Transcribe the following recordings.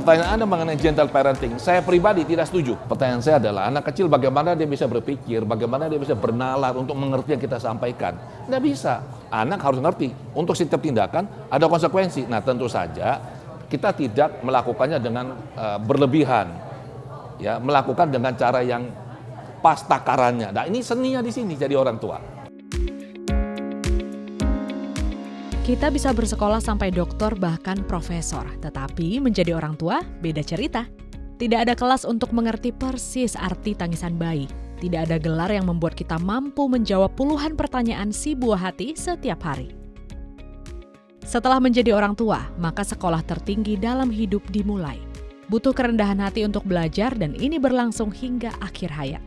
Pertanyaan Anda mengenai gentle parenting, saya pribadi tidak setuju. Pertanyaan saya adalah, anak kecil bagaimana dia bisa berpikir, bagaimana dia bisa bernalar untuk mengerti yang kita sampaikan. Nggak bisa. Anak harus ngerti. Untuk setiap tindakan ada konsekuensi. Nah, tentu saja kita tidak melakukannya dengan berlebihan. Ya, melakukan dengan cara yang pas takarannya. Nah, ini seninya di sini jadi orang tua. Kita bisa bersekolah sampai doktor bahkan profesor, tetapi menjadi orang tua beda cerita. Tidak ada kelas untuk mengerti persis arti tangisan bayi. Tidak ada gelar yang membuat kita mampu menjawab puluhan pertanyaan si buah hati setiap hari. Setelah menjadi orang tua, maka sekolah tertinggi dalam hidup dimulai. Butuh kerendahan hati untuk belajar dan ini berlangsung hingga akhir hayat.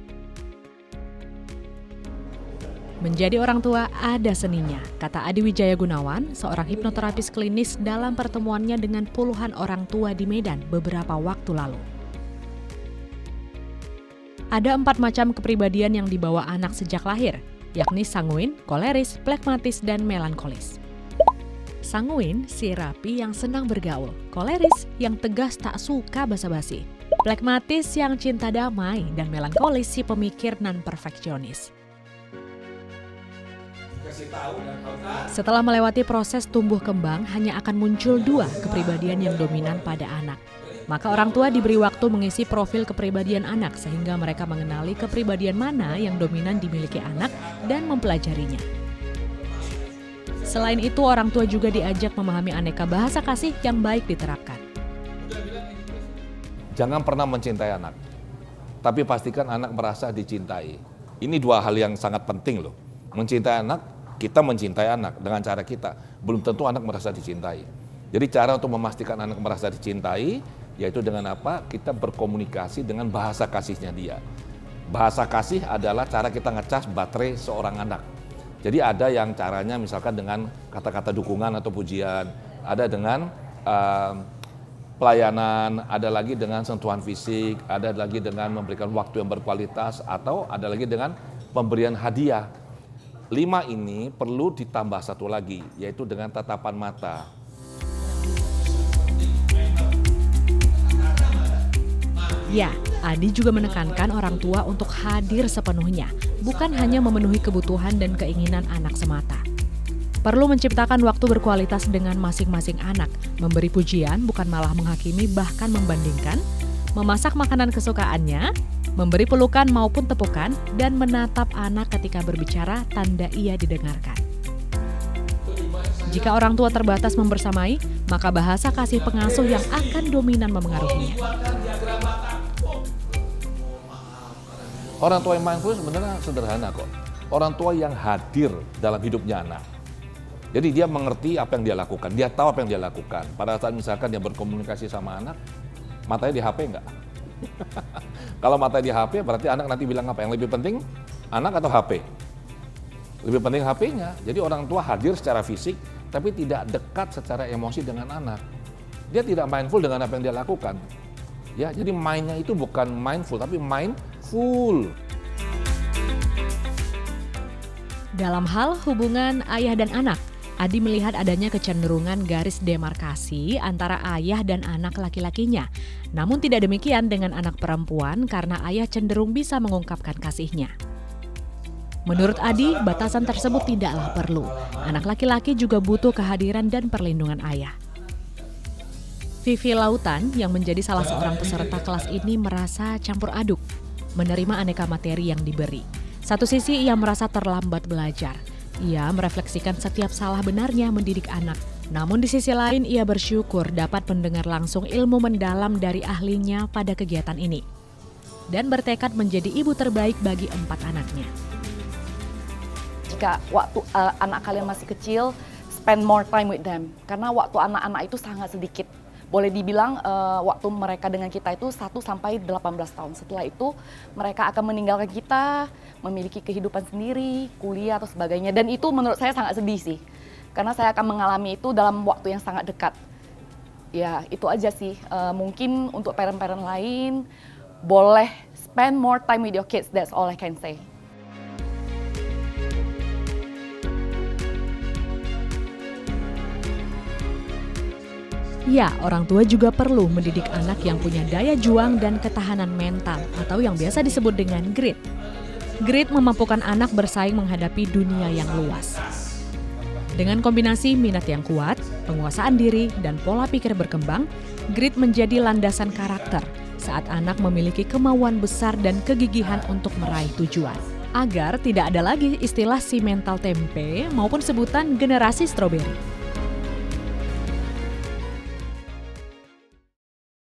Menjadi orang tua ada seninya, kata Adi Wijaya Gunawan, seorang hipnoterapis klinis dalam pertemuannya dengan puluhan orang tua di Medan beberapa waktu lalu. Ada 4 macam kepribadian yang dibawa anak sejak lahir, yakni sanguin, koleris, plekmatis, dan melankolis. Sanguin, si rapi yang senang bergaul, koleris yang tegas tak suka basa-basi, plekmatis yang cinta damai, dan melankolis si pemikir non-perfeksionis. Setelah melewati proses tumbuh kembang, hanya akan muncul 2 kepribadian yang dominan pada anak. Maka orang tua diberi waktu mengisi profil kepribadian anak sehingga mereka mengenali kepribadian mana yang dominan dimiliki anak dan mempelajarinya. Selain itu, orang tua juga diajak memahami aneka bahasa kasih yang baik diterapkan. Jangan pernah mencintai anak, tapi pastikan anak merasa dicintai. Ini 2 hal yang sangat penting loh. Mencintai anak, kita mencintai anak dengan cara kita. Belum tentu anak merasa dicintai. Jadi cara untuk memastikan anak merasa dicintai, yaitu dengan apa? Kita berkomunikasi dengan bahasa kasihnya dia. Bahasa kasih adalah cara kita ngecas baterai seorang anak. Jadi ada yang caranya misalkan dengan kata-kata dukungan atau pujian, ada dengan pelayanan, ada lagi dengan sentuhan fisik, ada lagi dengan memberikan waktu yang berkualitas, atau ada lagi dengan pemberian hadiah. 5 ini perlu ditambah 1 lagi, yaitu dengan tatapan mata. Ya, Adi juga menekankan orang tua untuk hadir sepenuhnya, bukan hanya memenuhi kebutuhan dan keinginan anak semata. Perlu menciptakan waktu berkualitas dengan masing-masing anak, memberi pujian bukan malah menghakimi bahkan membandingkan, memasak makanan kesukaannya, memberi pelukan maupun tepukan, dan menatap anak ketika berbicara tanda ia didengarkan. Jika orang tua terbatas membersamai, maka bahasa kasih pengasuh yang akan dominan memengaruhinya. Orang tua yang mindful sebenarnya sederhana kok. Orang tua yang hadir dalam hidupnya anak. Jadi dia mengerti apa yang dia lakukan, dia tahu apa yang dia lakukan. Pada saat misalkan dia berkomunikasi sama anak, matanya di HP enggak? Kalau mata di HP berarti anak nanti bilang apa? Yang lebih penting anak atau HP? Lebih penting HP-nya. Jadi orang tua hadir secara fisik tapi tidak dekat secara emosi dengan anak. Dia tidak mindful dengan apa yang dia lakukan. Ya, jadi mindnya itu bukan mindful tapi mindful. Dalam hal hubungan ayah dan anak, Adi melihat adanya kecenderungan garis demarkasi antara ayah dan anak laki-lakinya. Namun tidak demikian dengan anak perempuan karena ayah cenderung bisa mengungkapkan kasihnya. Menurut Adi, batasan tersebut tidaklah perlu. Anak laki-laki juga butuh kehadiran dan perlindungan ayah. Vivi Lautan yang menjadi salah seorang peserta kelas ini merasa campur aduk, menerima aneka materi yang diberi. Satu sisi ia merasa terlambat belajar. Ia merefleksikan setiap salah benarnya mendidik anak. Namun di sisi lain ia bersyukur dapat mendengar langsung ilmu mendalam dari ahlinya pada kegiatan ini. Dan bertekad menjadi ibu terbaik bagi 4 anaknya. Jika waktu anak kalian masih kecil, spend more time with them. Karena waktu anak-anak itu sangat sedikit. Boleh dibilang waktu mereka dengan kita itu 1 sampai 18 tahun. Setelah itu mereka akan meninggalkan kita, memiliki kehidupan sendiri, kuliah atau sebagainya. Dan itu menurut saya sangat sedih sih. Karena saya akan mengalami itu dalam waktu yang sangat dekat. Ya itu aja sih. Mungkin untuk parent-parent lain boleh spend more time with your kids. That's all I can say. Ya, orang tua juga perlu mendidik anak yang punya daya juang dan ketahanan mental atau yang biasa disebut dengan grit. Grit memampukan anak bersaing menghadapi dunia yang luas. Dengan kombinasi minat yang kuat, penguasaan diri, dan pola pikir berkembang, grit menjadi landasan karakter saat anak memiliki kemauan besar dan kegigihan untuk meraih tujuan. Agar tidak ada lagi istilah si mental tempe maupun sebutan generasi stroberi.